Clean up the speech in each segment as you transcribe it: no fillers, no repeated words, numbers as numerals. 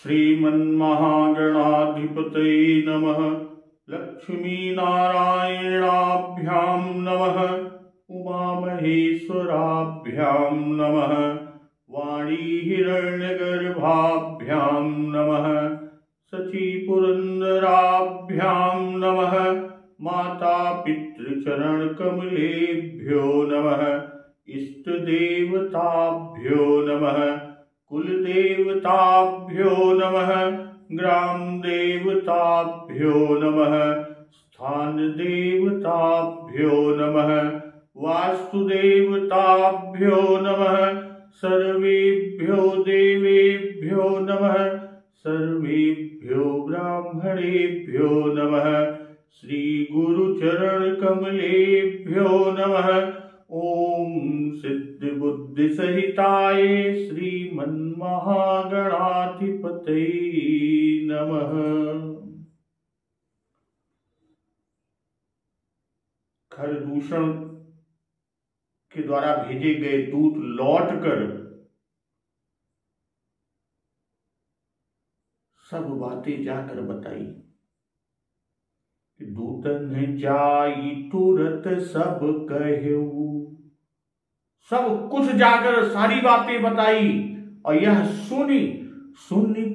श्रीमन्महागणाधिपतये नमः। लक्ष्मीनारायणाभ्यां नमः। उमामहेश्वराभ्यां नमः। वाणीहिरण्यगर्भाभ्यां नमः। शचीपुरन्दराभ्यां नमः। माता पितृचरणकमलेभ्यो नमः। इष्टदेवताभ्यो नमः। कुलदेवताभ्यो नमः। ग्रामदेवताभ्यो नमः। स्थानदेवताभ्यो नमः। वास्तुदेवताभ्यो नमः। सर्वेभ्यो देवेभ्यो नमः। सर्वेभ्यो ब्राह्मणेभ्यो नमः। श्री गुरुचरणकमलेभ्यो नमः। ओम सिद्धि बुद्धि सहिताय श्रीमन्महागणाधिपतये नमः। खरदूषण के द्वारा भेजे गए दूत लौटकर सब बातें जाकर बताई। दूतन जाई तुरत सब कहू, सब कुछ जाकर सारी बातें बताई और यह सुनी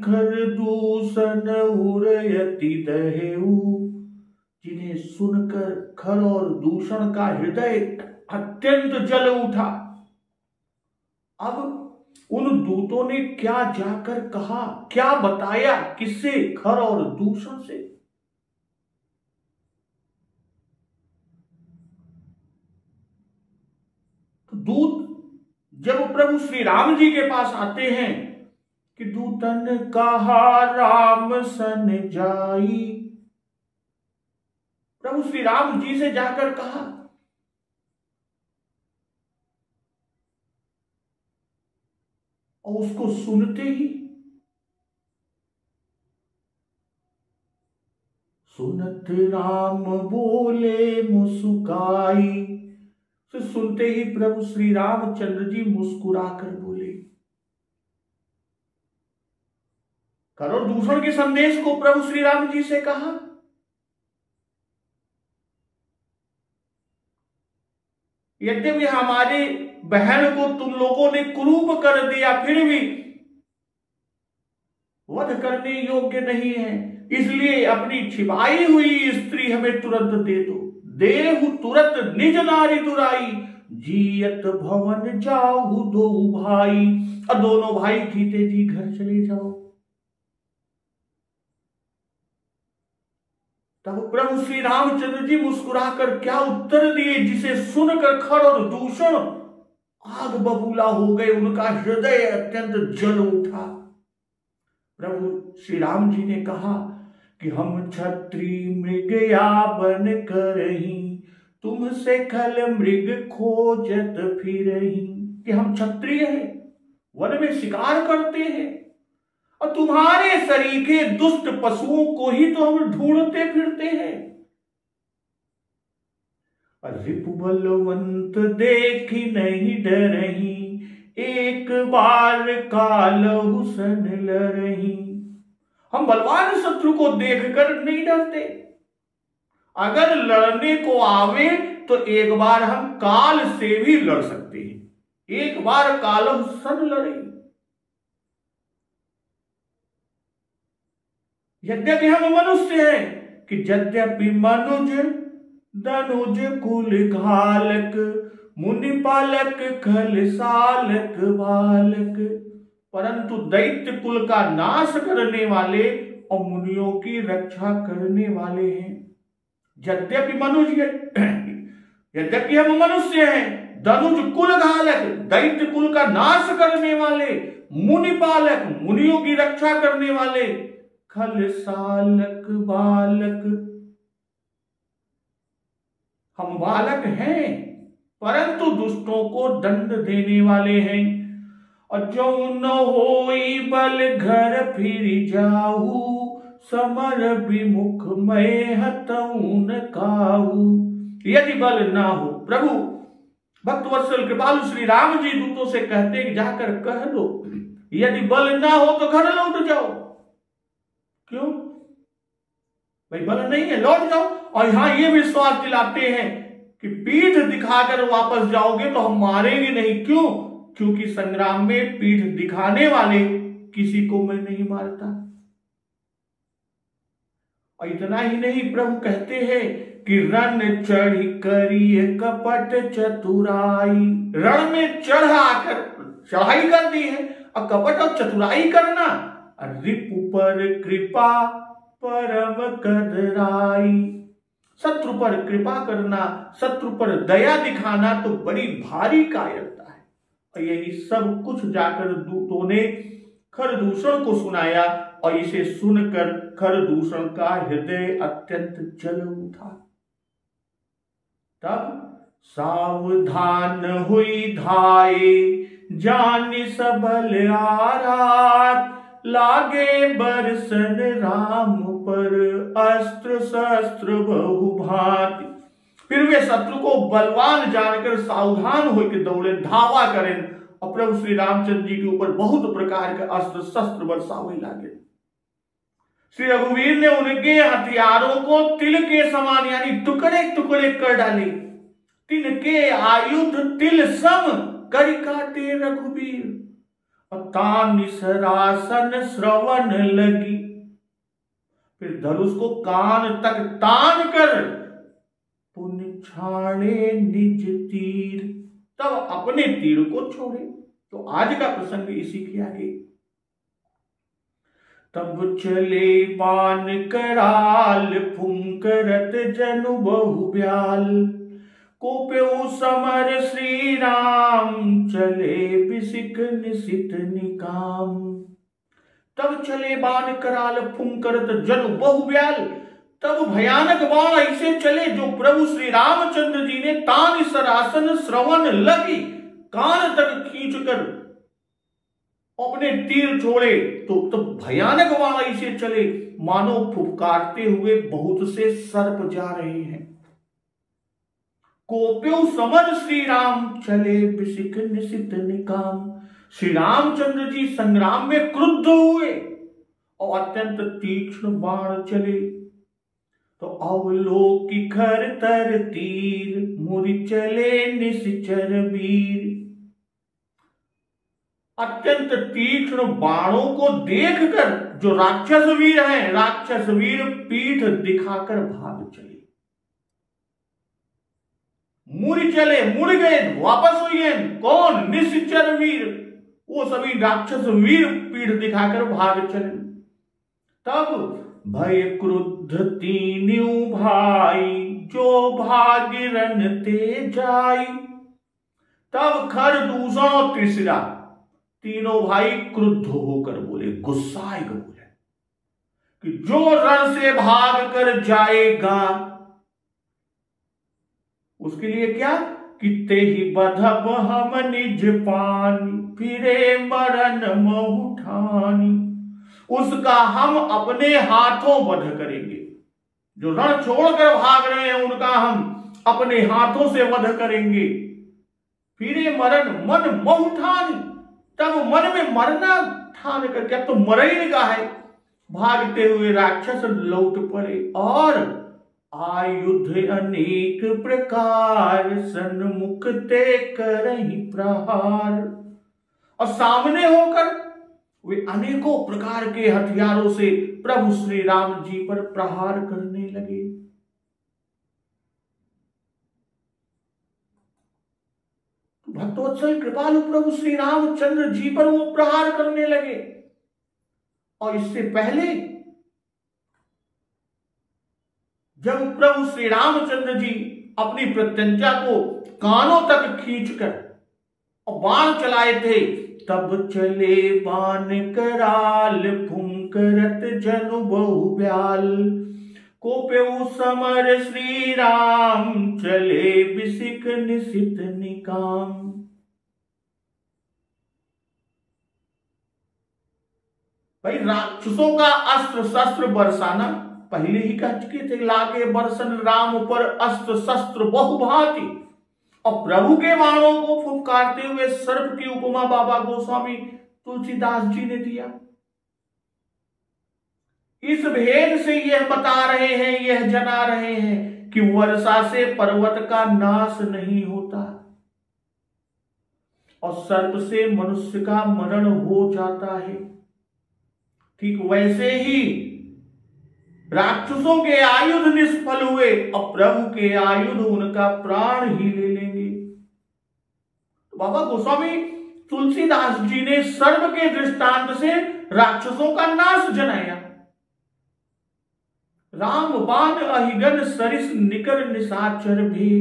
खरदूषण उरयति दहेऊ, जिन्हें सुनकर खर और दूषण का हृदय अत्यंत जल उठा। अब उन दूतों ने क्या जाकर कहा, क्या बताया, किससे? खर और दूषण से। दूत जब प्रभु श्री राम जी के पास आते हैं कि दूतन कहा राम सन जाई, प्रभु श्री राम जी से जाकर कहा, और उसको सुनते ही सुनत राम बोले मुस्काई, सुनते ही प्रभु श्री रामचंद्र जी मुस्कुराकर बोले। खर और दूषण के संदेश को प्रभु श्री राम जी से कहा। यद्यपि हमारे बहन को तुम लोगों ने कुरूप कर दिया, फिर भी वध करने योग्य नहीं है, इसलिए अपनी छिपाई हुई स्त्री हमें तुरंत दे दो। देहु तुरत निज नारी दुराई, जियत भवन जाऊ दो भाई। और दोनों भाई जीते जी घर चले जाओ। तब प्रभु श्री रामचंद्र जी मुस्कुराकर क्या उत्तर दिए, जिसे सुनकर खर और दूषण आग बबूला हो गए, उनका हृदय अत्यंत जल उठा। प्रभु श्री राम जी ने कहा कि हम क्षत्रि मृग या बन करही, तुमसे खल मृग खोजत फिरही। कि हम क्षत्रिय हैं, वन में शिकार करते हैं, और तुम्हारे सरीखे दुष्ट पशुओं को ही तो हम ढूंढते फिरते हैं। रिपु बलवंत देखी नहीं डरही, एक बार कालहु सन लरही। हम बलवान शत्रु को देखकर नहीं डरते, अगर लड़ने को आवे तो एक बार हम काल से भी लड़ सकते हैं। एक बार कालहु सन लड़े। यद्यपि हम मनुष्य हैं कि यद्यपि मनुज दनुज कुल घालक, मुनि पालक खल सालक बालक, परंतु दैत्य कुल का नाश करने वाले और मुनियों की रक्षा करने वाले हैं। यद्यपि हम मनुष्य हैं, दनुज कुल घालक, दैत्य कुल का नाश करने वाले, मुनि पालक, मुनियों की रक्षा करने वाले, खल सालक बालक। हम बालक हैं, परंतु दुष्टों को दंड देने वाले हैं। और जो न होई बल घर फिर जाऊ, समर विमुख मैं हतऊ न काहू। यदि बल ना हो, प्रभु भक्तवत्सल कृपालु श्री राम जी दूतों से कहते कि जाकर कह दो, यदि बल ना हो तो घर लौट जाओ। क्यों भाई? बल नहीं है, लौट जाओ। और यहां ये विश्वास दिलाते हैं कि पीठ दिखाकर वापस जाओगे तो हम मारेंगे नहीं। क्यों? क्योंकि संग्राम में पीठ दिखाने वाले किसी को मैं नहीं मारता। और इतना ही नहीं, प्रभु कहते हैं कि रण चढ़ करिए कपट चतुराई। रण में चढ़ आकर चढ़ाई कर दी है और कपट और चतुराई करना, रिपु पर कृपा परम कदराई। शत्रु पर कृपा करना, शत्रु पर दया दिखाना तो बड़ी भारी कायरता है। और यही सब कुछ जाकर दूतों ने खरदूषण को सुनाया और इसे सुनकर खरदूषण का हृदय अत्यंत जल उठा। तब सावधान हुई धाये जान सबल आरात, लागे बरसन राम पर अस्त्र शस्त्र बहुभांति। फिर वे शत्रु को बलवान जानकर सावधान होकर दौड़े, धावा करें और प्रभु श्री रामचंद्र जी के ऊपर बहुत प्रकार के अस्त्र शस्त्र बरसावे लागे। श्री रघुवीर ने उनके हथियारों को तिल के समान यानी टुकड़े टुकड़े कर डाले। तिनके आयुध तिल सम कर काटे रघुवीर, तान सरासन श्रवण लगी। फिर धनुष को कान तक तान कर पुन छाड़े निज तीर, तब अपने तीर को छोड़े। तो आज का प्रसंग इसी के आगे। तब चले बाण कराल फुंकरत जनु बहुब्याल, कोप्यो समर श्री राम चले बिसिक निशित निकाम। तब चले बाण कराल फुंकरत जनु बहुब्याल, तब भयानक बाण ऐसे चले जो प्रभु श्री रामचंद्र जी ने तान सरासन श्रवण लगी कान तक खींचकर अपने तीर छोड़े। तो भयानक बाण ऐसे चले मानो फुफकारते हुए बहुत से सर्प जा रहे हैं। कोप्यो समर श्री राम चले बिसिक निशित निकाम। श्री रामचंद्र जी संग्राम में क्रुद्ध हुए और अत्यंत तीक्ष्ण बाण चले। तो अवलोकी खर तर तीर मुरि चले निश्चर वीर। अत्यंत तीक्ष्ण बाणों को देखकर जो राक्षस वीर हैं, राक्षस वीर पीठ दिखाकर भाग चले। मुड़ चले, मुड़ गए, वापस हुए। कौन? निश्चर वीर, वो सभी राक्षस वीर पीठ दिखाकर भाग चले। तब भय क्रुद्ध तीन्यू भाई जो भागिरन ते जाई। तब खरदूषण और त्रिशिरा तीनों भाई क्रुद्ध होकर बोले, गुस्साए बोले कि जो रण से भाग कर जाएगा उसके लिए क्या कि ते ही बधब हम निज पानी, फिरे मरण महुठानी। उसका हम अपने हाथों वध करेंगे। जो रण छोड़कर भाग रहे हैं उनका हम अपने हाथों से वध करेंगे। फिरे मरण मन महुठानी, तब मन में मरना ठान करके, अब तो मर ही का है। भागते हुए राक्षस लौट पड़े और आयुध अनेक प्रकार सन्मुख ते करहि प्रहार। और सामने होकर वे अनेकों प्रकार के हथियारों से प्रभु श्री राम जी पर प्रहार करने लगे। भक्तवत्सल कृपालु प्रभु श्री रामचंद्र जी पर वो प्रहार करने लगे। और इससे पहले जब प्रभु श्री रामचंद्र जी अपनी प्रत्यंचा को कानों तक खींचकर और बाण चलाए थे, तब चले बाण कराल फुंकरत जनु बहुब्याल। कोप्यो समर श्री राम चले बिसिक निशित निकाम। भाई राक्षसों का अस्त्र शस्त्र बरसाना पहले ही कह चुके थे, लागे बरसन राम पर अस्त्र शस्त्र बहुभांति। और प्रभु के बाणों को फुफकारते हुए सर्प की उपमा बाबा गोस्वामी तुलसीदास जी ने दिया। इस भेद से यह बता रहे हैं, यह जना रहे हैं कि वर्षा से पर्वत का नाश नहीं होता और सर्प से मनुष्य का मरण हो जाता है। ठीक वैसे ही राक्षसों के आयुध निष्फल हुए और प्रभु के आयुध उनका प्राण ही ले लेंगे। तो बाबा गोस्वामी तुलसीदास जी ने सर्प के दृष्टांत से राक्षसों का नाश जनाया। राम बाण अहिगन सरिस निकर निशाचर भी।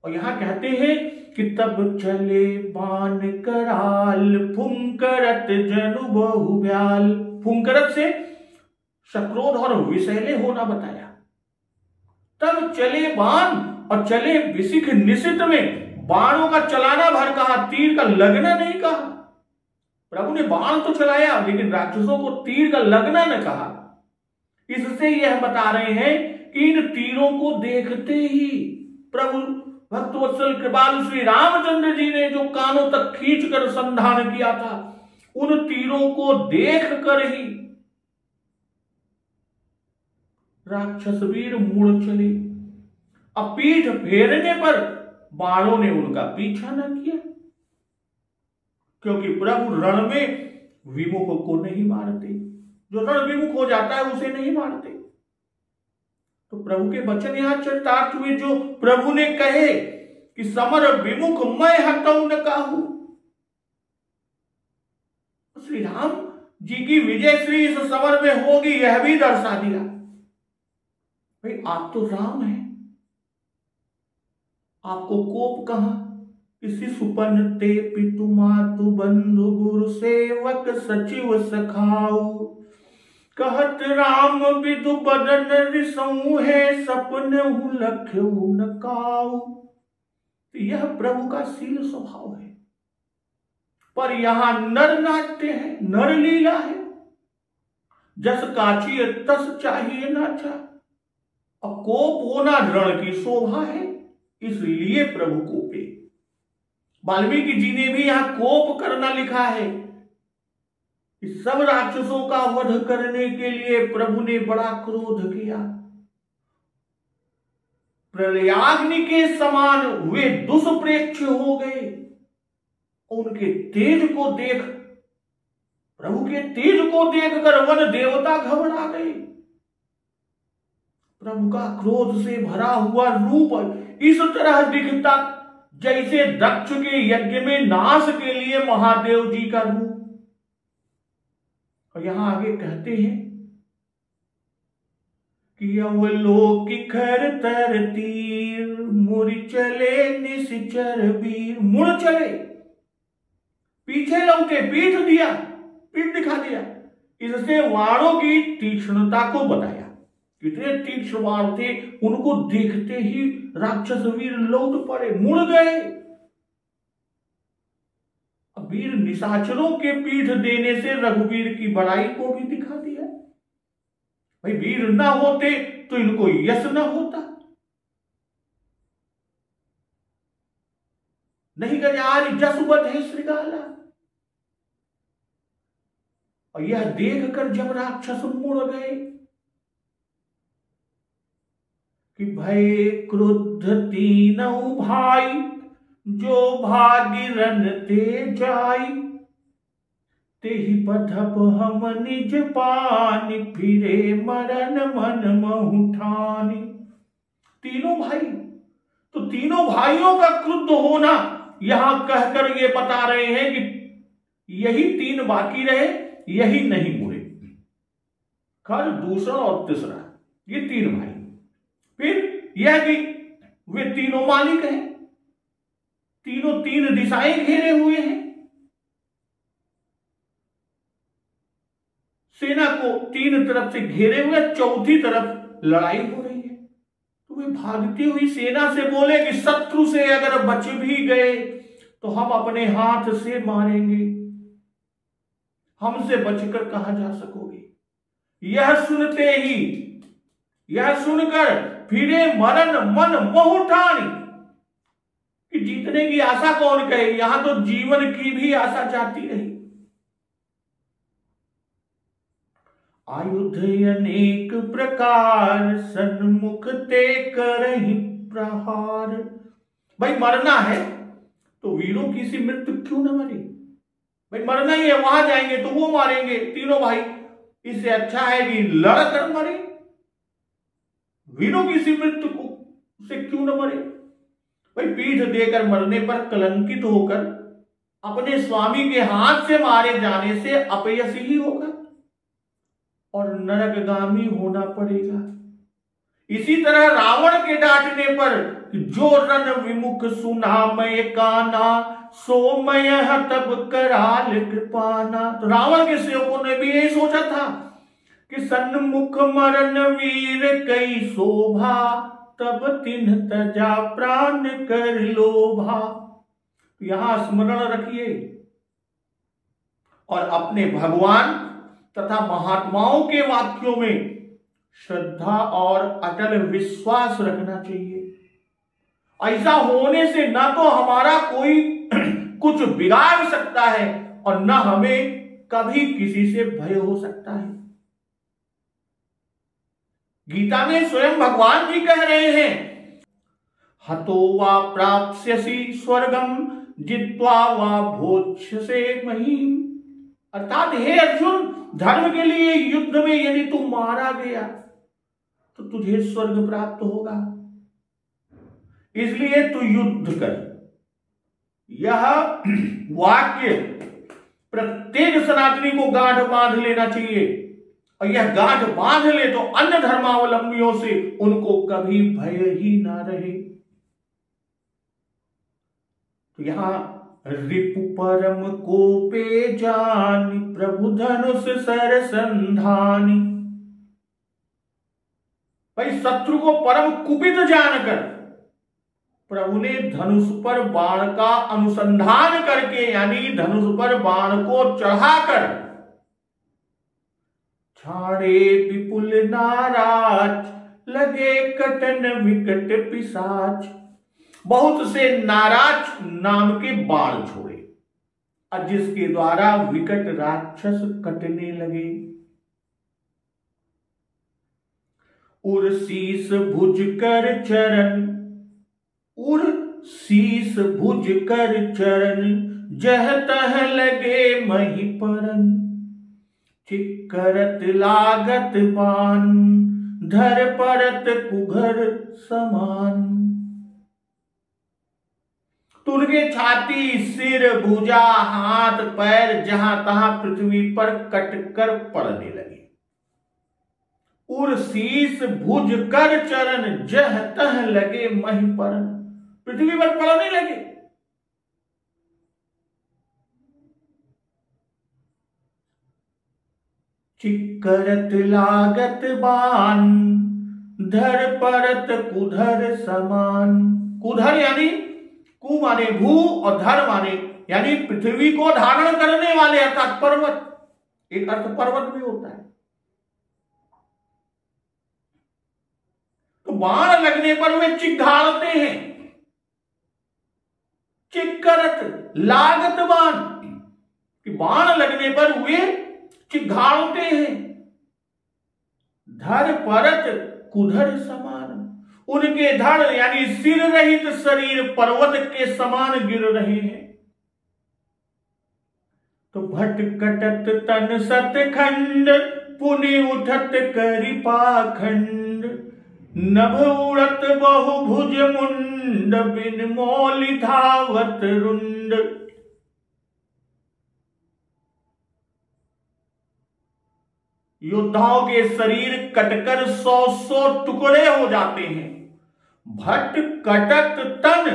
और यहां कहते हैं कि तब चले बाण कराल फुंकरत जनु बहु ब्याल। फुंकरत से सक्रोध और विषैले होना बताया। तब चले बाण और चले विशिख निशित में बाणों का चलाना भर कहा, तीर का लगना नहीं कहा। प्रभु ने बाण तो चलाया लेकिन राक्षसों को तीर का लगना न कहा। इससे यह बता रहे हैं कि इन तीरों को देखते ही प्रभु भक्तवत्सल कृपालु श्री रामचंद्र जी ने जो कानों तक खींचकर संधान किया था, उन तीरों को देख कर ही राक्षस वीर मुड़ चले। अब पीठ फेरने पर बाणों ने उनका पीछा न किया, क्योंकि प्रभु रण में विमुख को नहीं मारते। जो रण विमुख हो जाता है उसे नहीं मारते। तो प्रभु के वचन यहां चरितार्थ हुए जो प्रभु ने कहे कि समर विमुख मैं हटऊ न काहू। श्री राम जी की विजय श्री इस समर में होगी यह भी दर्शा दिया। भाई आप तो राम हैं, आपको कोप कहां? इसी सुपन ते पितु मातु बंधु गुरु सेवक सचिव सखाऊ। कहत राम विदु बदन रिसऊ है सपन हूं लख्यऊ न काऊ। यह प्रभु का शील स्वभाव है। पर यहां नर नाट्य है, नर लीला है। जस काची तस चाहिए नाचा। और कोप होना रण की शोभा है, इसलिए प्रभु कोपे। वाल्मीकि जी ने भी यहां कोप करना लिखा है। इस सब राक्षसों का वध करने के लिए प्रभु ने बड़ा क्रोध किया। प्रलयाग्नि के समान वे दुष्प्रेक्ष हो गए। उनके तेज को देख, प्रभु के तेज को देखकर वन देवता घबरा गए। प्रभु का क्रोध से भरा हुआ रूप इस तरह दिखता जैसे दक्ष के यज्ञ में नाश के लिए महादेव जी का रूप। और यहां आगे कहते हैं कि अवलोकि खर तर तीर मुड़ चले निश्चर वीर। मुड़ चले, पीछे लौटे, पीठ दिया, पीठ दिखा दिया। इससे वाणों की तीक्ष्णता को बताया। कितने तीक्ष्ण वाण थे, उनको देखते ही राक्षस वीर लौट पड़े, मुड़ गए। वीर निशाचरों के पीठ देने से रघुवीर की बड़ाई को भी दिखा दिया। भाई वीर ना होते तो इनको यश ना होता। नहीं गजारी जसुवत है श्रृगाला। और यह देखकर जब राक्षस मुड़ गए कि भय क्रुद्ध तीनों भाई जो भागिरन ते जाई। तेहि पधप हम निज पानी फिरे मरन मन महुठानी। तीनों भाई, तो तीनों भाइयों का क्रुद्ध होना यहां कहकर ये बता रहे हैं कि यही तीन बाकी रहे, यही नहीं मुड़े। खर, दूसरा और तीसरा, ये तीन भाई। फिर यह कि वे तीनों मालिक हैं, तीनों तीन दिशाएं घेरे हुए हैं। सेना को तीन तरफ से घेरे हुए, चौथी तरफ लड़ाई हो रही है। तो वे भागती हुई सेना से बोले कि शत्रु से अगर बच भी गए तो हम अपने हाथ से मारेंगे, हमसे बचकर कहां जा सकोगे। यह सुनते ही, यह सुनकर फिरे मरन मन मोहुठानी। कि जीतने की आशा कौन कहे, यहां तो जीवन की भी आशा जाती रही। आयुध अनेक प्रकार सन्मुख ते करहि प्रहार। भाई मरना है तो वीरों की सी मृत्यु क्यों न मरे। भाई मरना ही है, वहां जाएंगे तो वो मारेंगे तीनों भाई, इससे अच्छा है कि लड़कर मरे। वीरों की सी मृत्यु को से क्यों न मरे। भाई पीठ देकर मरने पर कलंकित होकर अपने स्वामी के हाथ से मारे जाने से अपयश ही होगा और नरकगामी होना पड़ेगा। इसी तरह रावण के डांटने पर जो रन विमुख सुना मैं काना सो मैं तब कराल कृपाना। तो रावण के सेवकों ने भी यही सोचा था कि सन्मुख मरण वीर कई शोभा तब तिन्ह तजा प्राण कर लोभा। यहां स्मरण रखिए और अपने भगवान तथा महात्माओं के वाक्यों में श्रद्धा और अटल विश्वास रखना चाहिए। ऐसा होने से न तो हमारा कोई कुछ बिगाड़ सकता है और न हमें कभी किसी से भय हो सकता है। गीता में स्वयं भगवान जी कह रहे हैं, हतो वा प्राप्स्यसि स्वर्गम जित्वा वा भोक्ष्यसे महीम। अर्थात हे अर्जुन, धर्म के लिए युद्ध में यदि तू मारा गया तो तुझे स्वर्ग प्राप्त होगा, इसलिए तू युद्ध कर। यह वाक्य प्रत्येक सनातनी को गांठ बांध लेना चाहिए और यह गांठ बांध ले तो अन्य धर्मावलंबियों से उनको कभी भय ही ना रहे। तो यहां रिपु परम कोपे जानि प्रभु धनुष सर संधानी। भाई शत्रु को परम कुपित जानकर प्रभु ने धनुष पर बाण का अनुसंधान करके यानी धनुष पर बाण को चढ़ाकर छाड़े विपुल नाराज लगे कटन विकट पिशाच। बहुत से नाराज नाम के बाण छोड़े और जिसके द्वारा विकट राक्षस कटने लगे। उर शीस भुज कर चरण, उर शीस भुज कर चरण जह तह लगे मही परन। चिक्करत लागत बान धर परत कुघर समान। तुनके छाती सिर भुजा हाथ पैर जहां तहां पृथ्वी पर कटकर पड़ने लगे। उर शीस भुज कर चरण जह तह लगे मही परन, पृथ्वी पर पड़ने लगे। चिक्करत लागत बान धर परत कुधर समान। कुधर यानी कु माने भू और धर माने यानी पृथ्वी को धारण करने वाले अर्थात पर्वत। एक अर्थ पर्वत भी होता है। तो बाण लगने पर वे चिघाड़ते हैं। चिक्करत लागत बाण कि बाण लगने पर वे चिघाड़ते हैं। धर परत कुधर समान, उनके धड़ यानी सिर रहित शरीर पर्वत के समान गिर रहे हैं। तो भटकटत तन सतखंड पुनि उठत करि पाखंड। नभ उड़त बहुभुज मुंड बिन मौलि धावत रुंड। योद्धाओं के शरीर कटकर 100 टुकड़े हो जाते हैं। भट कटत तन,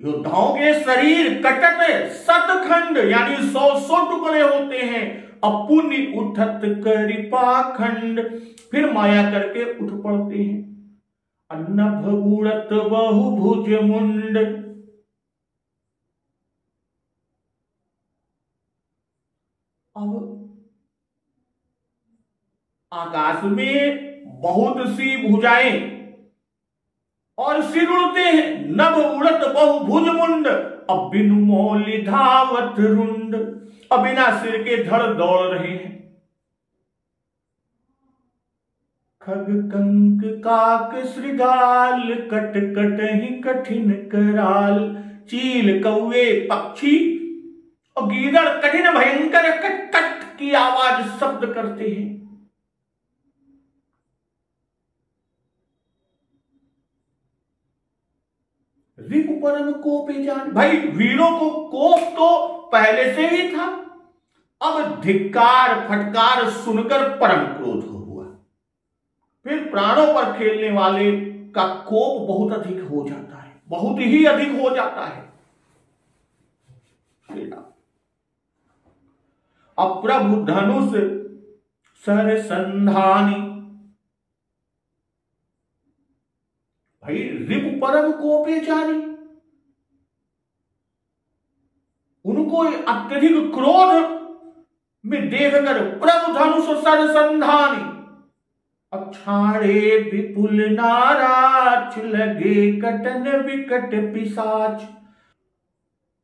योद्धाओं के शरीर कटत सतखंड यानी 100 टुकड़े होते हैं। अपुनि उठत करि पाखंड, फिर माया करके उठ पड़ते हैं। नभ उड़त बहुभुज मुंड। अब आकाश में बहुत सी भुजाएं और सिर उड़ते हैं, नभ उड़त बहु भुज मुंड, अब बिनु मौलि धावत रुंड, अब बिना सिर के धड़ दौड़ रहे हैं। खग कंक काक श्रृगाल, कट कट ही कठिन कराल, चील कौवे पक्षी और गीदड़ कठिन भयंकर कट कट की आवाज शब्द करते हैं। रिपु परम कोपे जान, भाई वीरों को कोप तो पहले से ही था, अब धिक्कार फटकार सुनकर परम क्रोध हुआ। फिर प्राणों पर खेलने वाले का कोप बहुत अधिक हो जाता है, बहुत ही अधिक हो जाता है। अब प्रभु धनुष सर संधानी, भाई रिपु परम कोपे जानी, उनको अत्यधिक क्रोध में देखकर प्रभु धनुष सर संधानी, अक्षाणे विपुल नाराज, लगे कटन विकट पिशाच।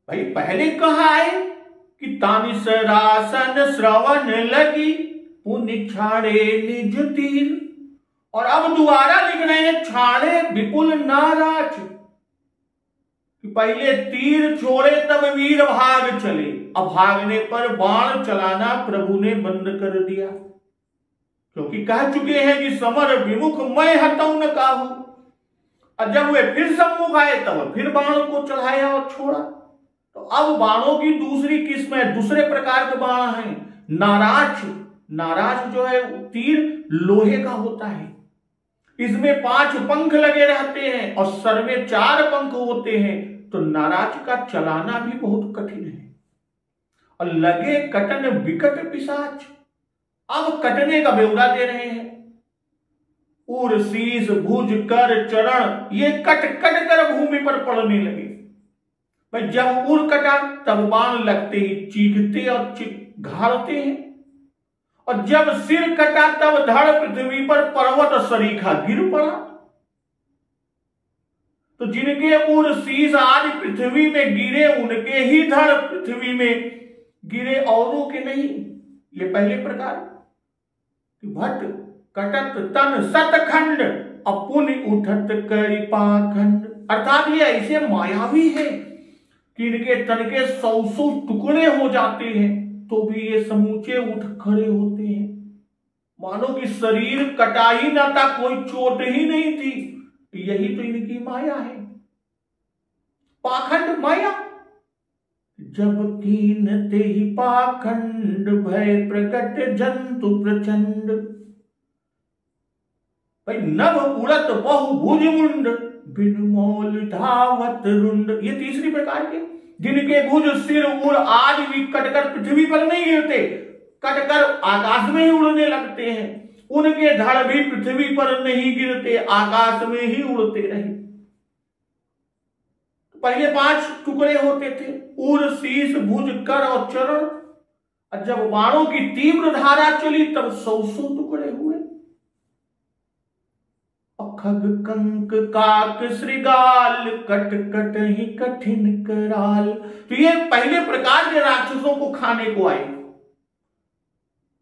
भाई पहले कहा है कि तानि सरासन श्रवण लगी, पुनि छाड़े निज तीर, और अब दोबारा लिख रहे हैं छाड़े विपुल नाराज, कि पहले तीर छोड़े तब वीर भाग चले, अब भागने पर बाण चलाना प्रभु ने बंद कर दिया, क्योंकि कह चुके हैं कि समर विमुख मैं हटऊ न काहू। और जब वे फिर सम्मुख आए तब फिर बाण को चढ़ाया और छोड़ा। तो अब बाणों की दूसरी किस्म है, दूसरे प्रकार के बाण हैं। नाराज, नाराज जो है तीर लोहे का होता है, इसमें 5 पंख लगे रहते हैं और सर में 4 पंख होते हैं, तो नाराज का चलाना भी बहुत कठिन है। और लगे कटन विकट पिशाच, अब कटने का ब्यौरा दे रहे हैं। उर शीश भुज कर चरण, ये कट कट कर भूमि पर पड़ने लगे। भाई जब उर कटा तब बाण लगते ही चीखते और घाड़ते हैं, और जब सिर कटा तब धड़ पृथ्वी पर पर्वत सरीखा गिर पड़ा। तो जिनके उर शीश आज पृथ्वी में गिरे, उनके ही धड़ पृथ्वी में गिरे, औरों के नहीं। ये पहले प्रकार। भट कटत तन सतखंड, अपुन उठत करि पाखंड, अर्थात ये ऐसे मायावी है कि इनके तन के 100 टुकड़े हो जाते हैं तो भी ये समूचे उठ खड़े होते हैं, मानो कि शरीर कटा ही ना था, कोई चोट ही नहीं थी। यही तो इनकी माया है, पाखंड माया। जब कीनते ही पाखंड, भय प्रकट जंतु प्रचंड। भाई नभ उड़त बहु भुज मुंड, बिन मौल धावत रुंड। ये तीसरी प्रकार के, जिनके भुज सिर उड़ आज भी कटकर पृथ्वी पर नहीं गिरते, कटकर आकाश में ही उड़ने लगते हैं। उनके धड़ भी पृथ्वी पर नहीं गिरते, आकाश में ही उड़ते रहे। पहले 5 टुकड़े होते थे, उर शीश भुज कर और चरण, और जब बाणों की तीव्र धारा चली तब 100 टुकड़े हुए। खग कंक काक श्रृगाल, कट कट ही कठिन कराल। तो ये पहले प्रकार के राक्षसों को खाने को आए,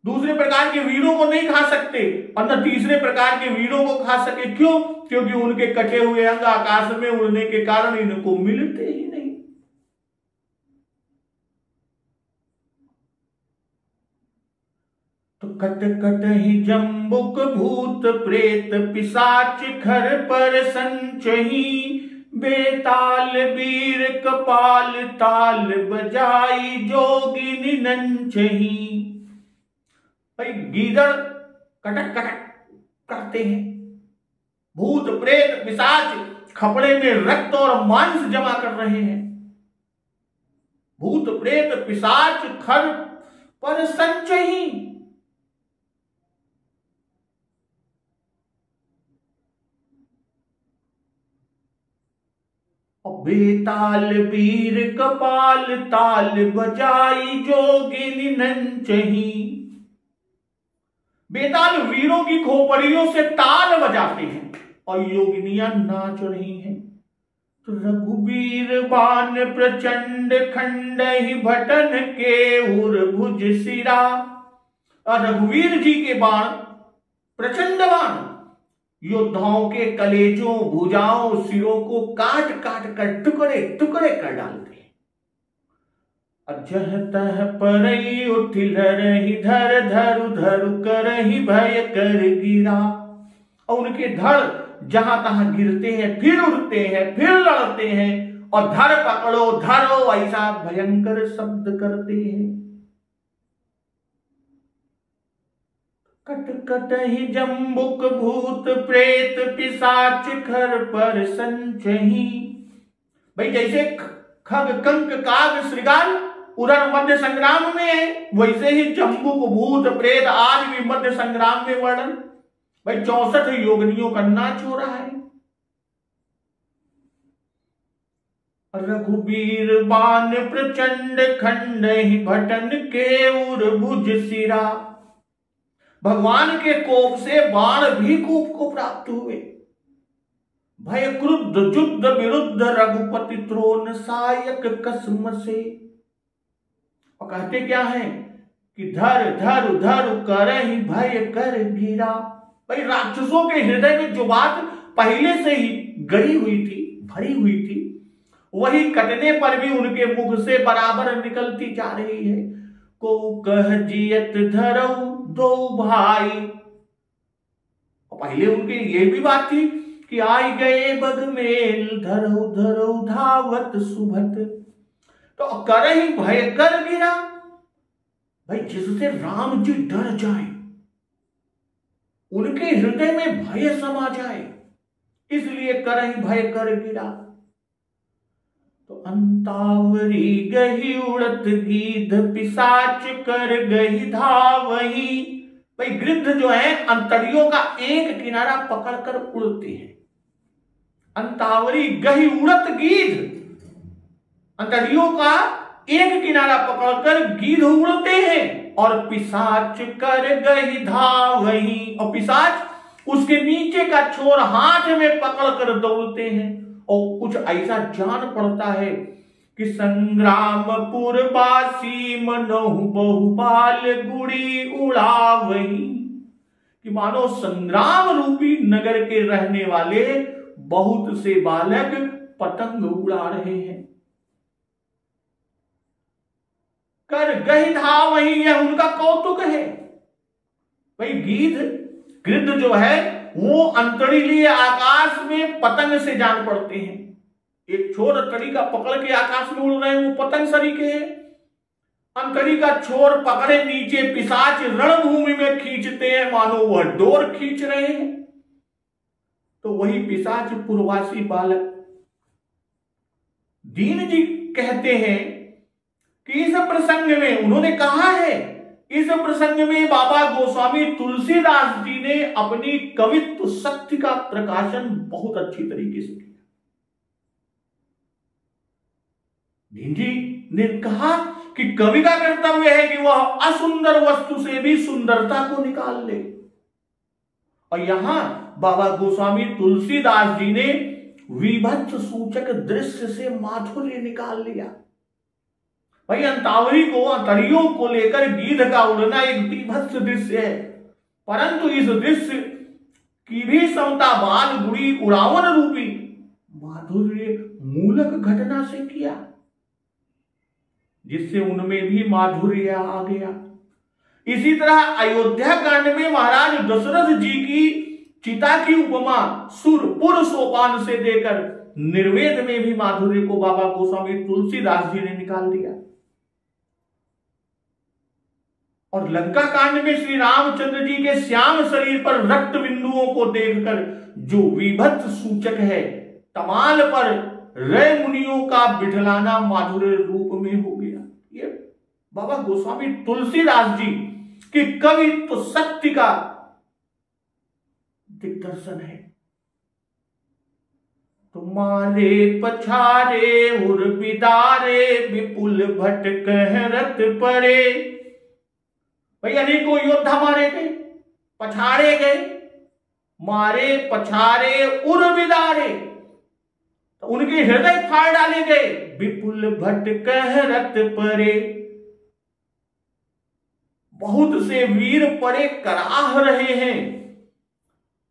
दूसरे प्रकार के वीरों को नहीं खा सकते, और न तीसरे प्रकार के वीरों को खा सके। क्यों? क्योंकि उनके कटे हुए अंग आकाश में उड़ने के कारण इनको मिलते ही नहीं। तो कट कट ही जम्बुक भूत प्रेत पिशाच, खर पर संचही, बेताल वीर कपाल ताल, बजाई जोगिनी नंचही। भाई गीदड़ कटक कटक करते हैं, भूत प्रेत पिशाच खपड़े में रक्त और मांस जमा कर रहे हैं। भूत प्रेत पिशाच खर पर संचही, बेताल वीर कपाल ताल, बजाई जोगिनी नंचही। बेताल वीरों की खोपड़ियों से ताल बजाते हैं, और योगिनियां नाच रही हैं। तो रघुबीर बाण प्रचंड खंडहि भटन के उर भुज सिरा। और रघुवीर जी के बाण प्रचंड बाण योद्धाओं के कलेजों, भुजाओं, सिरों को काट काट कर टुकड़े टुकड़े कर डालते हैं। अजह तह परई उठिल रही धर धरु धरु करही भय कर गिरा। और उनके धड़ जहां तहां गिरते हैं, फिर उड़ते हैं, फिर लड़ते हैं और धर पकड़ो धरो ऐसा भयंकर शब्द करते हैं। कट कट ही जम्बुक भूत प्रेत पिशाच खर पर संचही। भाई जैसे खग कंक काग श्रृगाल उधर मध्य संग्राम में है, वैसे ही जम्बुक भूत प्रेत आज भी मध्य संग्राम में वर्णन। भाई 64 योगिनियों का नाच हो रहा है। रघुबीर बाण प्रचंड खंडहि भटन के उर भुज सिरा। भगवान के कोप से बाण भी कोप को प्राप्त हुए। भय क्रुद्ध युद्ध विरुद्ध रघुपति त्रोन सायक कसम से। और कहते क्या है कि धर धर धर करहि भय कर गिरा। भाई राक्षसों के हृदय में जो बात पहले से ही गड़ी हुई थी, भरी हुई थी, वही कटने पर भी उनके मुख से बराबर निकलती जा रही है। को कह जियत धरऊ दो भाई। और पहले उनके ये भी बात थी कि आई गए बगमेल धरऊ धरऊ धावत सुभत। तो करहि भय कर गिरा। भाई जिससे राम जी डर जाए, उनके हृदय में भय समा जाए, इसलिए करहि भय कर गिरा। तो अंतावरी गही उड़त गीध पिशाच कर गही धावही। भाई गिद्ध जो है अंतरियों का एक किनारा पकड़कर उड़ते हैं। अंतावरी गही उड़त गीध, अंतरियों का एक किनारा पकड़कर गीध उड़ते हैं। और पिशाच कर गही धावही, और पिशाच उसके नीचे का छोर हाथ में पकड़कर दौड़ते हैं। और कुछ ऐसा जान पड़ता है कि संग्रामपुर बासी मनहु बहुपाल गुड़ी उड़ावही। कि मानो संग्राम रूपी नगर के रहने वाले बहुत से बालक पतंग उड़ा रहे हैं। कर गही धावही, यह उनका कौतुक है। भाई गिद्ध जो है वो अंतरिलीय आकाश में पतंग से जान पड़ते हैं। एक छोर अंतरी का पकड़ के आकाश में उड़ रहे हैं, वो पतंग सरीखे हैं। अंतरी का छोर पकड़े नीचे पिशाच रणभूमि में खींचते हैं, मानो वह डोर खींच रहे हैं। तो वही पिशाच पूर्वासी बालक दीन जी कहते हैं कि इस प्रसंग में उन्होंने कहा है, इस प्रसंग में बाबा गोस्वामी तुलसीदास जी ने अपनी कवित्व शक्ति का प्रकाशन बहुत अच्छी तरीके से किया। दीन जी ने कहा कि कवि का कर्तव्य है कि वह असुंदर वस्तु से भी सुंदरता को निकाल ले। और यहां बाबा गोस्वामी तुलसीदास जी ने विभत्स सूचक दृश्य से माधुर्य निकाल लिया। भाई अंतावरी को, अंतरियों को लेकर गीध का उड़ना एक विभत्स दृश्य है, परंतु इस दृश्य की भी समता बाल गुड़ी उड़ावन रूपी माधुर्य मूलक घटना से किया, जिससे उनमें भी माधुर्य आ गया। इसी तरह अयोध्या कांड में महाराज दशरथ जी की चिता की उपमा सुरपुर सोपान से देकर निर्वेद में भी माधुर्य को बाबा गोस्वामी तुलसीदास जी ने निकाल दिया। और लंका कांड में श्री रामचंद्र जी के श्याम शरीर पर रक्त बिंदुओं को देखकर जो विभत्स सूचक है, तमाल पर रय मुनियों का बिठलाना माधुर्य रूप में हो गया। ये बाबा गोस्वामी तुलसीदास जी की कवित्व शक्ति का दिग्दर्शन है। तुम्हारे पछारे उर बिदारे विपुल भटक रथ परे। भाई अनेकों योद्धा मारे गए, पछाड़े गए, मारे पछारे उर बिदारे, तो उनके हृदय फाड़ डाले गए। विपुल भट्ट कहरत परे, बहुत से वीर परे कराह रहे हैं।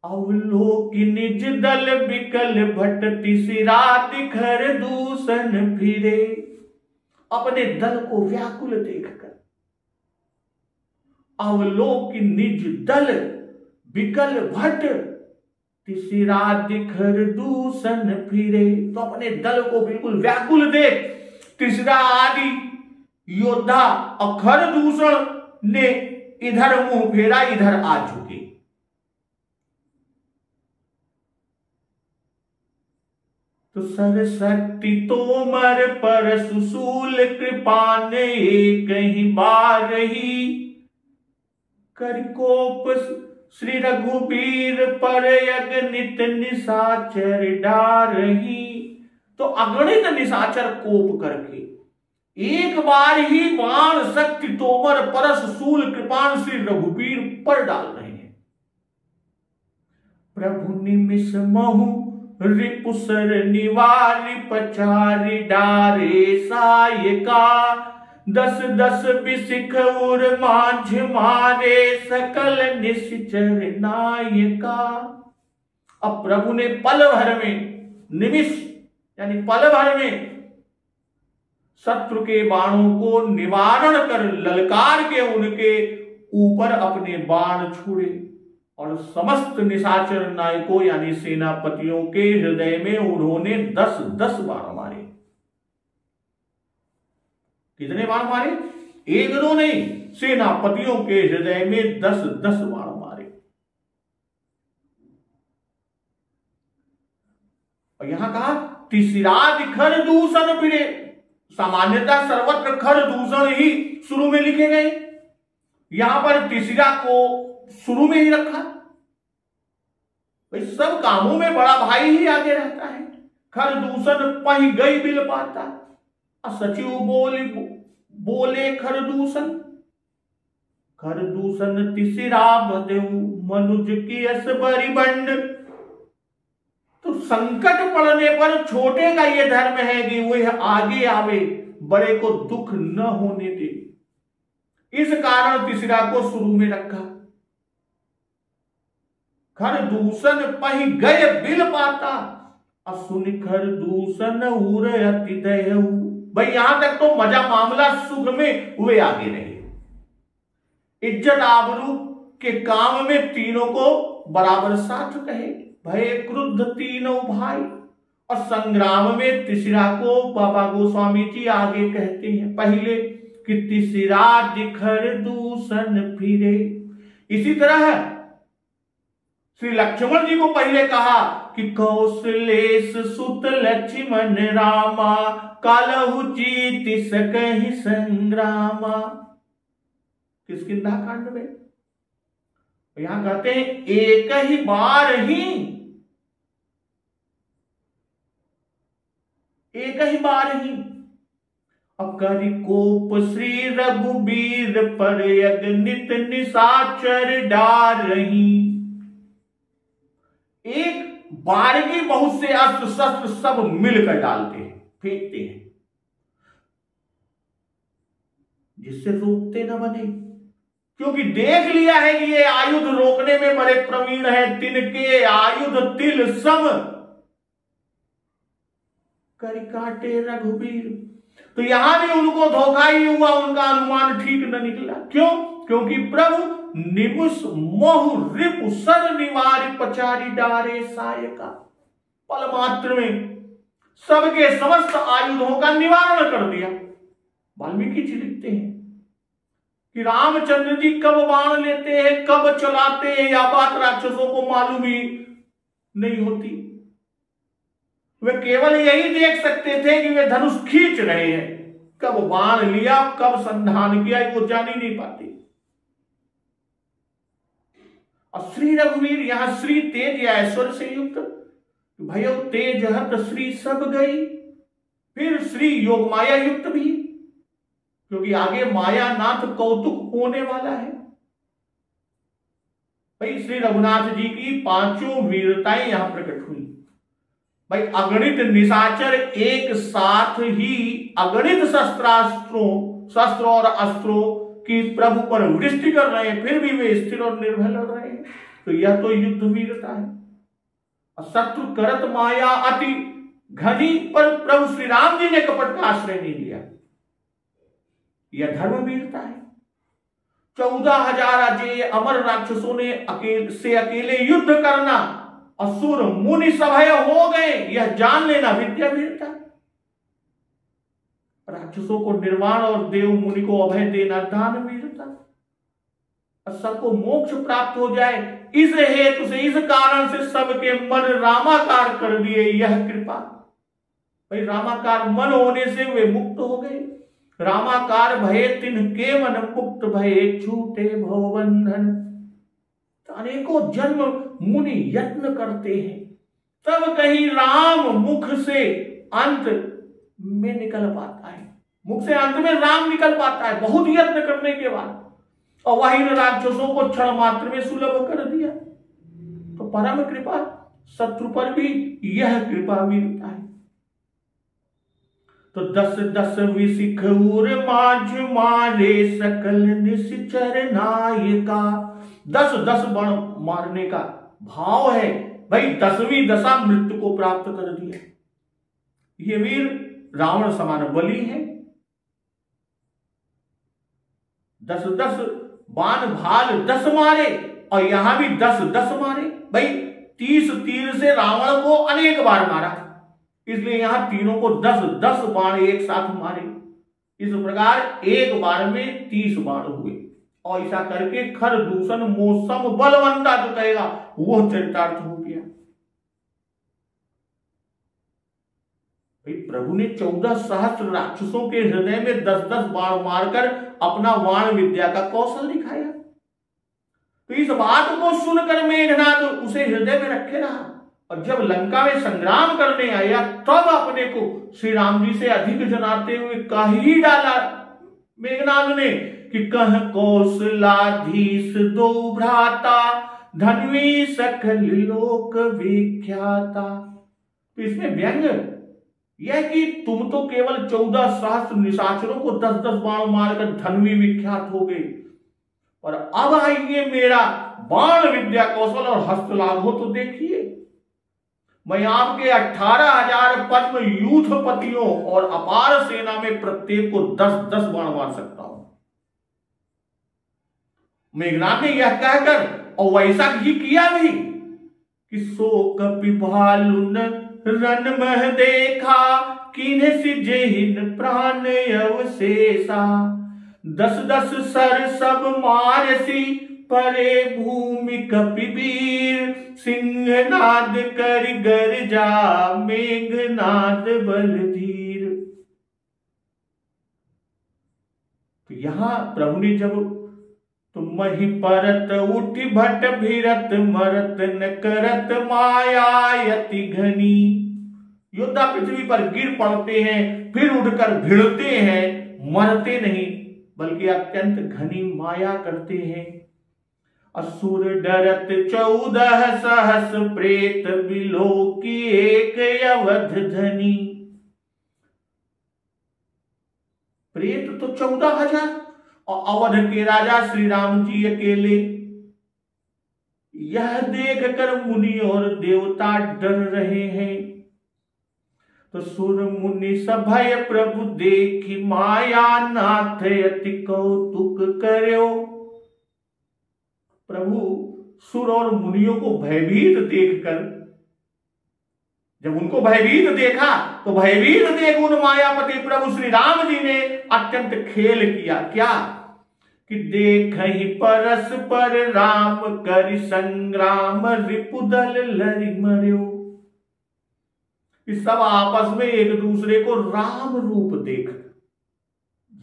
अवलोकि निज दल बिकल भट्ट, तीसरा तिखर दूषण फिरे। अपने दल को व्याकुल देखकर, अवलोकि निज दल बिकल भट्ट, तीसरा तिखर दूषण फिरे। तो अपने दल को बिल्कुल व्याकुल देख तीसरा आदि योद्धा अखर दूषण ने इधर मुंह फेरा, इधर आ चुके। तो सरस्वती तोमर पर सुसूल कृपा ने कहीं बार ही, करकोप श्री रघुबीर पर अगणित निशाचर डारही। तो अगणित निशाचर कोप करके एक बार ही बाण शक्ति तोमर परस शूल कृपाण श्री रघुबीर पर डाल रहे हैं। प्रभु निमिष महु रिपुसर निवारि पचारि डारे सायका, 10-10 बिसिख उर माझ मारे सकल निश्चर नायका। अब प्रभु ने पल भर में, निमिष यानी पल भर में शत्रु के बाणों को निवारण कर ललकार के उनके ऊपर अपने बाण छोड़े और समस्त निशाचर नायकों यानी सेनापतियों के हृदय में उन्होंने 10-10 बाण मारे। कितने बाण मारे? एक दो नहीं, सेनापतियों के हृदय में 10-10 बाण मारे। और यहां कहा तीसरा खर दूषण फिरे। सामान्यतः सर्वत्र खर दूषण ही शुरू में लिखे गए, यहां पर तीसरा को शुरू में ही रखा। भाई सब कामों में बड़ा भाई ही आगे रहता है। खर दूषण पही गई बिल पाता, सचिव बोले खर दूषण, खर दूषण तीसरा बदेऊ मनुज की असबरी बंड। तो संकट पड़ने पर छोटे का यह धर्म है कि वह आगे आवे, बड़े को दुख न होने दे। इस कारण तीसरा को शुरू में रखा। खर दूषण पही गय बिल पाता, असुनि खर दूषण उर अति दयऊ। भाई यहां तक तो मजा मामला सुख में हुए आगे रहे। इज्जत आबरू के काम में तीनों को बराबर साथ कहे। भय क्रुद्ध तीनों भाई, और संग्राम में तीसरा को बाबा गोस्वामी जी आगे कहते हैं पहले कि तीसरा दिखर दूषण फिरे। इसी तरह श्री लक्ष्मण जी को पहले कहा कि कौशलेश सुत लक्ष्मण रामा, कालहु जीति सकहि संग्रामा। किष्किंधा कांड में यहां कहते हैं एक ही बार ही, एक ही बार ही अकरि कोप श्री रघुबीर पर अगणित निशाचर डारही। एक बार की बहुत से अस्त्र शस्त्र सब मिलकर डालते हैं, फेंकते हैं, जिससे रोकते न बने। क्योंकि देख लिया है कि ये आयुध रोकने में बड़े प्रवीण है। तिनके आयुध तिल सम कर काटे रघुबीर। तो यहां भी उनको धोखा ही हुआ, उनका अनुमान ठीक न निकला। क्यों? क्योंकि प्रभु निमुष मोहु रिपु सर निवारि पचारी डारे सायका, पल मात्र में सबके समस्त आयुधों का निवारण कर दिया। वाल्मीकि जी लिखते हैं कि रामचंद्र जी कब बाण लेते हैं, कब चलाते हैं, या बात राक्षसों को मालूम ही नहीं होती। वे केवल यही देख सकते थे कि वे धनुष खींच रहे हैं, कब बाण लिया, कब संधान किया, वो जान ही नहीं पाते। और श्री रघुवीर यहां श्री तेज या ऐश्वर्य से युक्त, भयो तेज हत श्री सब गई। फिर श्री योग माया युक्त भी, क्योंकि आगे माया नाथ कौतुक होने वाला है। भाई श्री रघुनाथ जी की पांचों वीरताएं यहां प्रकट हुई। भाई अगणित निशाचर एक साथ ही अगणित शस्त्र और अस्त्रों की प्रभु पर वृष्टि कर रहे हैं, फिर भी वे स्थिर और निर्भय लड़ रहे हैं। तो यह तो युद्ध वीरता है। शत्रु करत माया अति घनी, पर प्रभु श्री राम जी ने कपट का आश्रय नहीं लिया। यह धर्म वीरता है। 14,000 अजय अमर राक्षसों ने अकेले युद्ध करना, असुर मुनि सभय हो गए, यह जान लेना विद्या वीरता। राक्षसों को निर्वाण और देव मुनि को अभय देना दान वीरता। सबको मोक्ष प्राप्त हो जाए, इस हेतु से, इस कारण से सबके मन रामाकार कर दिए, यह कृपा। भाई रामाकार मन होने से वे मुक्त हो गए। रामाकार भये तिनके मन, मुक्त भये छूटे भवबंधन। अनेकों जन्म मुनि यत्न करते हैं, तब कहीं राम मुख से अंत में निकल पाता है। मुख से अंत में राम निकल पाता है, बहुत यत्न करने के बाद। और वही राक्षसों को क्षण मात्र में सुलभ कर दिया। तो परम कृपा, शत्रु पर भी यह कृपा मिलता है। तो 10-10 विसिख उर माझ मारे, सकल निश्चर नायका। 10-10 बाण मारने का भाव है। भाई 10वीं दशा मृत्यु को प्राप्त कर दिया। ये वीर रावण समान बली है। 10-10 बाण भाल 10 मारे, और यहां भी 10-10 मारे। भाई 30 तीर से रावण को अनेक बार मारा, इसलिए यहां तीनों को 10-10 बाण एक साथ मारे। इस प्रकार एक बार में 30 बाण हुए। और ऐसा करके खर दूषण मौसम बलवंता जो कहेगा वो चरितार्थ हो गया। प्रभु ने 14 सहस्त्र राक्षसों के हृदय में 10-10 बाण मारकर अपना वाण विद्या का कौशल दिखाया। तो इस बात को सुनकर मेघनाद उसे हृदय में रखे रहा, और जब लंका में संग्राम करने आया तब अपने को श्री राम जी से अधिक जनाते हुए कह ही डाला मेघनाद ने कि कह कौशलाधीश दो भ्राता, धन्वी सकल लोक विख्याता। तो इसमें व्यंग यह कि तुम तो केवल 14 सहस्त्र निशाचरों को 10-10 बाण मारकर धन्वी विख्यात हो गए, और अब आइए मेरा बाण विद्या कौशल और हस्तलाघव तो देखिए। मैं आपके 18,000 पद्म यूथपतियों और अपार सेना में प्रत्येक को 10-10 बाण मार सकता हूं। मेघनाद ने यह कहकर और वैसा ही किया भी कि सो कपि भालुन रन मह देखा, किन्ह सिजहिन प्राण अवशेषा। 10-10 सर सब मारसी, परे भूमि कपिवीर। सिंहनाद कर गर्जा, मेघनाद बलधीर। तो यहां प्रभु ने जब तुम ही परत उठी भट भीरत, मरत न करत माया यति घनी। योद्धा पृथ्वी पर गिर पड़ते हैं, फिर उठकर भिड़ते हैं, मरते नहीं बल्कि अत्यंत घनी माया करते हैं। असुर डरत 14 सहस, प्रेत बिलो की एक अवध धनी। प्रेत तो 14,000 और अवध के राजा श्री राम जी अकेले। यह देखकर मुनि और देवता डर रहे हैं। तो सुर मुनि सभय प्रभु देखी, माया नाथ अति कौतुक करो। प्रभु सुर और मुनियों को भयभीत देखकर, जब उनको भयभीत देखा तो भयभीत देख उन मायापति प्रभु श्री राम जी ने अत्यंत खेल किया। क्या कि देख ही परस पर राम कर संग्राम, रिपुदल लरि मर्यो। इस सब आपस में एक दूसरे को राम रूप देख,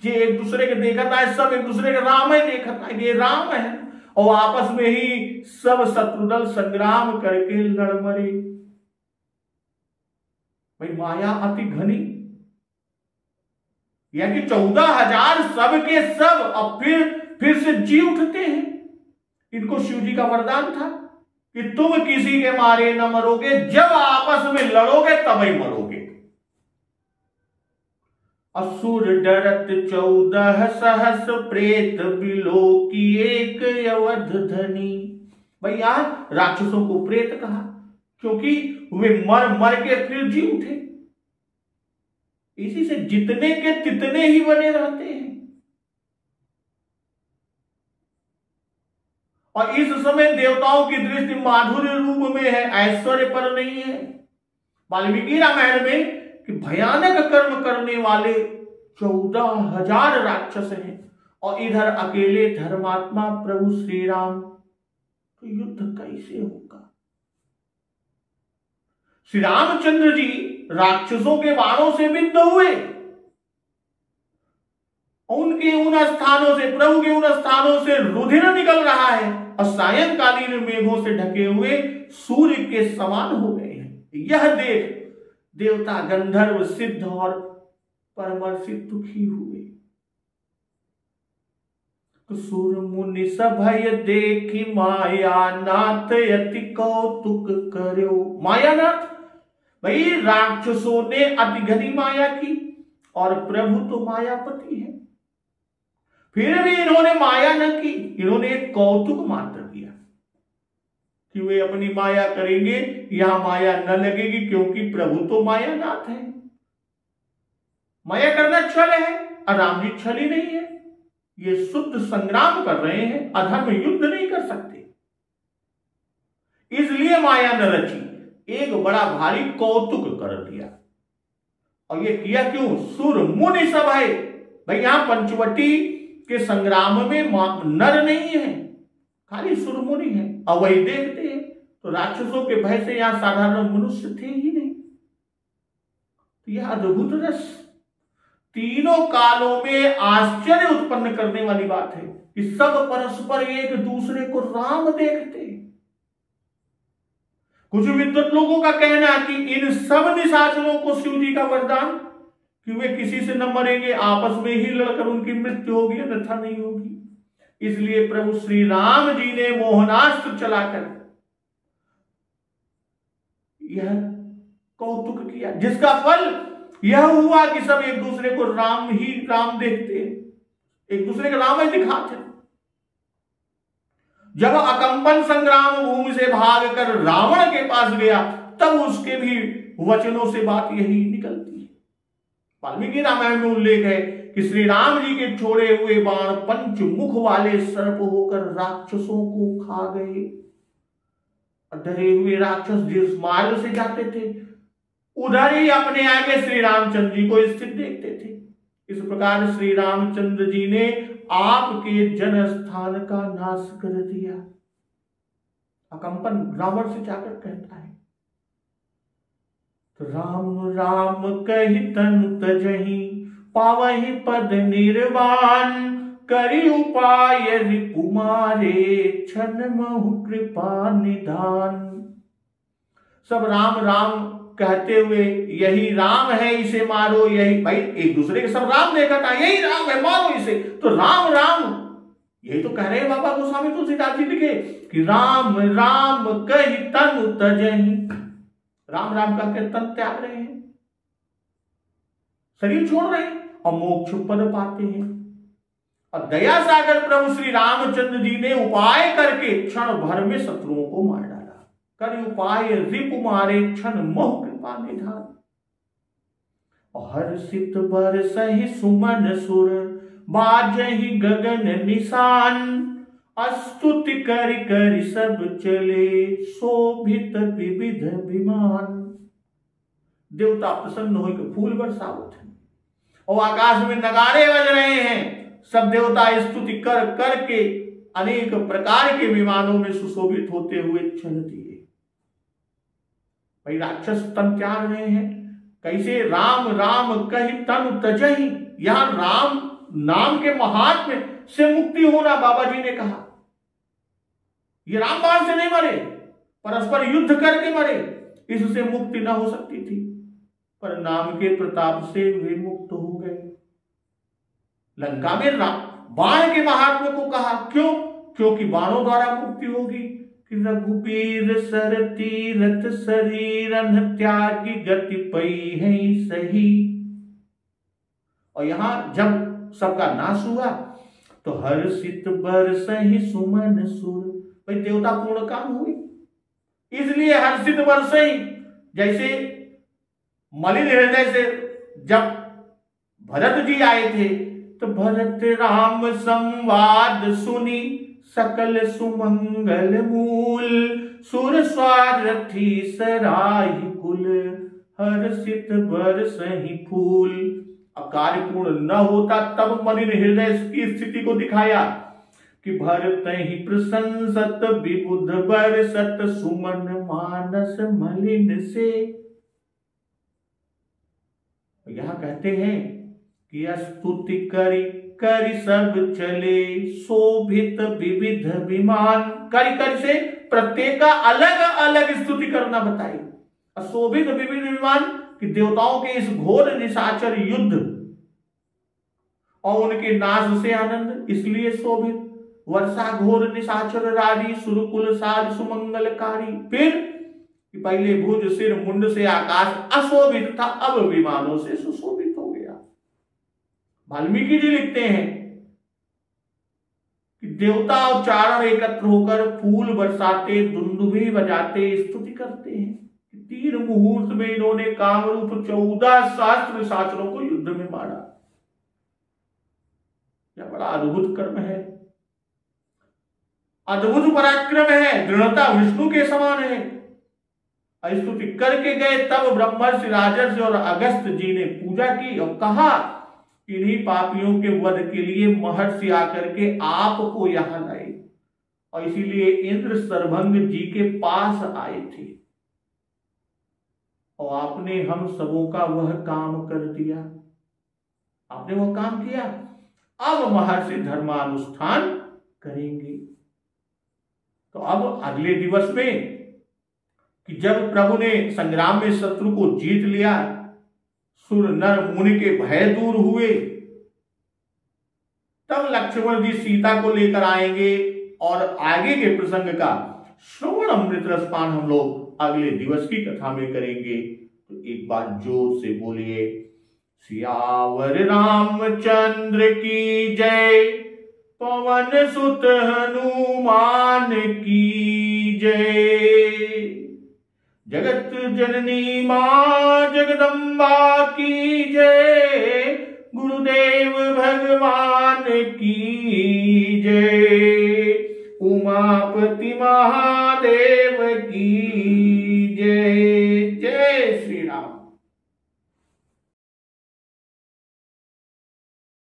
जे एक दूसरे के देखा था, सब एक दूसरे के राम है देखा था, ये राम है। और आपस में ही सब शत्रुदल संग्राम करके लड़ मरे। भाई माया अति घनी, यानी 14,000 सब के सब अब फिर से जी उठते हैं। इनको शिव जी का वरदान था कि तुम किसी के मारे न मरोगे, जब आपस में लड़ोगे तब ही मरोगे। असुर डरत 14 सहस, प्रेत बिलो की एक अवध धनी। भाई यहां राक्षसों को प्रेत कहा क्योंकि वे मर मर के फिर जी उठे। इसी से जितने के तितने ही बने रहते हैं। और इस समय देवताओं की दृष्टि माधुर्य रूप में है, ऐश्वर्य पर नहीं है। वाल्मीकि रामायण में कि भयानक कर्म करने वाले 14,000 राक्षस हैं और इधर अकेले धर्मात्मा प्रभु श्री राम, तो युद्ध कैसे होगा? श्री रामचंद्र जी राक्षसों के बाणों से विद्ध हुए। उनके उन स्थानों से, प्रभु के उन स्थानों से रुधिर निकल रहा है और सायंकालीन मेघों से ढके हुए सूर्य के समान हो गए हैं। यह देख देवता, गंधर्व, सिद्ध और परमर्षि दुखी हुए। तो सूर मुनि सभय देखी, मायानाथ यति कौतुक करो। मायानाथ भाई राक्षसों ने अति घनी माया की और प्रभु तो मायापति है, फिर भी इन्होंने माया न की, इन्होंने एक कौतुक मात्र किया कि वे अपनी माया करेंगे, यहां माया न लगेगी क्योंकि प्रभु तो मायानाथ है। माया करना छल है और राम जी छल ही नहीं है। ये शुद्ध संग्राम कर रहे हैं, अधर्म युद्ध नहीं कर सकते, इसलिए माया न रची, एक बड़ा भारी कौतुक कर दिया। और ये किया क्यों? सुर मुनि सभाए। भाई यहां पंचवटी के संग्राम में नर नहीं है, खाली सुर मुनि है और वही देखते हैं। तो राक्षसों के भय से यहां साधारण मनुष्य थे ही नहीं। तो यह अद्भुत रस, तीनों कालों में आश्चर्य उत्पन्न करने वाली बात है कि सब परस्पर एक दूसरे को राम देखते। कुछ विद्वत लोगों का कहना है कि इन सब निशाचरों को शिव जी का वरदान कि वे किसी से न मरेंगे, आपस में ही लड़कर उनकी मृत्यु होगी, अन्यथा नहीं होगी। इसलिए प्रभु श्री राम जी ने मोहनास्त्र चलाकर यह कौतुक किया, जिसका फल यह हुआ कि सब एक दूसरे को राम ही राम देखते, एक दूसरे का राम ही दिखाते। जब अकंपन संग्राम भूमि से भागकर रावण के पास गया, तब उसके भी वचनों से बात यही निकलती है। वाल्मीकि रामायण में उल्लेख है कि श्री राम जी के छोड़े हुए बाण पंचमुख वाले सर्प होकर राक्षसों को खा गए। डरे हुए राक्षस जिस मार्ग से जाते थे उधर ही अपने आगे श्री रामचंद्र जी को स्थित देखते थे। इस प्रकार श्री रामचंद्र जी ने आपके जन स्थान का नाश कर दिया। अकंपन रावण से जाकर कहता है, तो राम राम कहि तनु तजहि, पावहि पद निर्वाण, करि उपाय रिपुमारे, छन महु कृपा निधान। सब राम राम कहते हुए, यही राम है इसे मारो, यही भाई एक दूसरे के सब राम देखा था, यही राम है मारो इसे। तो राम राम यही तो कह रहे हैं बाबा गोस्वामी तुलसीदास जी लिखे कि राम राम कहि तनु तजहि। राम राम कहकर तन त्याग रहे हैं, शरीर छोड़ रहे हैं और मोक्ष पद पाते हैं। और दया सागर प्रभु श्री रामचंद्र जी ने उपाय करके क्षण भर में शत्रुओं को मार डाला। कर उपाय रिपु मारे, क्षण मोह कृपा निधान। हर्षित बरसहि सुमन सुर, बाजहि गगन निशान, स्तुति करि करि सब चले, शोभित विविध विमान। देवता प्रसन्न होकर फूल बरसावत है और आकाश में नगारे बज रहे हैं। सब देवता स्तुति कर करके अनेक प्रकार के विमानों में सुशोभित होते हुए चल दिए। भाई राक्षस तन त्याग रहे हैं। कैसे? राम राम कहि तनु तजहि। यहां राम नाम के महात्म्य से मुक्ति होना बाबा जी ने कहा। ये रामबाण से नहीं मरे, परस्पर युद्ध करके मरे, इससे मुक्ति न हो सकती थी, पर नाम के प्रताप से वे मुक्त हो गए। लंका में बाण के महात्म्य को कहा, क्यों? क्योंकि बाणों द्वारा मुक्ति होगी। कि रघुबीर सर तीरथ शरीरन त्यागी गति पई है सही। और यहां जब सबका नाश हुआ तो हर्षित बरसहि सुमन सुर। भाई देवता पूर्ण काम हुई, इसलिए हर्षित बरसहि। जैसे मलिन हृदय से जब भरत जी आए थे तो भरत राम संवाद सुनी सकल सुमंगल मूल। सुर स्वारथी सराहि कुल हर्षित बरसहि फूल। कार्य पूर्ण न होता तब मलिन हृदय की स्थिति को दिखाया कि भरत ही प्रशंसत विबुध बरसत सुमन मानस मलिन से। यहां कहते हैं कि स्तुति करी करि सब चले शोभित विविध विमान। करि करि से प्रत्येक का अलग अलग स्तुति करना बताई। शोभित विविध विमान कि देवताओं के इस घोर निशाचर युद्ध और उनके नाश से आनंद, इसलिए शोभित। वर्षा घोर निशाचर रारी सुरकुल साज सुमंगलकारी। फिर पहले भुज सिर मुंड से आकाश अशोभित था, अब विमानों से सुशोभित हो गया। वाल्मीकि जी लिखते हैं कि देवता और चारण एकत्र होकर फूल बरसाते दुंदुभी बजाते स्तुति करते हैं। 3 मुहूर्त में इन्होंने कामरूप 14 सहस्त्र निशाचरों को युद्ध में मारा। यह बड़ा अद्भुत कर्म है, अद्भुत पराक्रम है, दृढ़ता विष्णु के समान है। स्तुति करके गए तब ब्रह्मर्षि राजर्षि और अगस्त्य जी ने पूजा की और कहा इन्हीं पापियों के वध के लिए महर्षि आकर के आपको यहां लाए। और इसीलिए इंद्र सर्वभंग जी के पास आए थे और आपने हम सबों का वह काम कर दिया। आपने वह काम किया, अब महर्षि धर्मानुष्ठान करेंगे। तो अब अगले दिवस में कि जब प्रभु ने संग्राम में शत्रु को जीत लिया, सुर नर मुनि के भय दूर हुए, तब लक्ष्मण जी सीता को लेकर आएंगे और आगे के प्रसंग का श्रवण अमृत रसपान हम लोग अगले दिवस की कथा में करेंगे। तो एक बार जोर से बोलिए सियावर रामचंद्र की जय, पवन सुत हनुमान की जय। जगत जननी मां जगदम्बा की जय, गुरुदेव भगवान की जय, उमापति महादेव की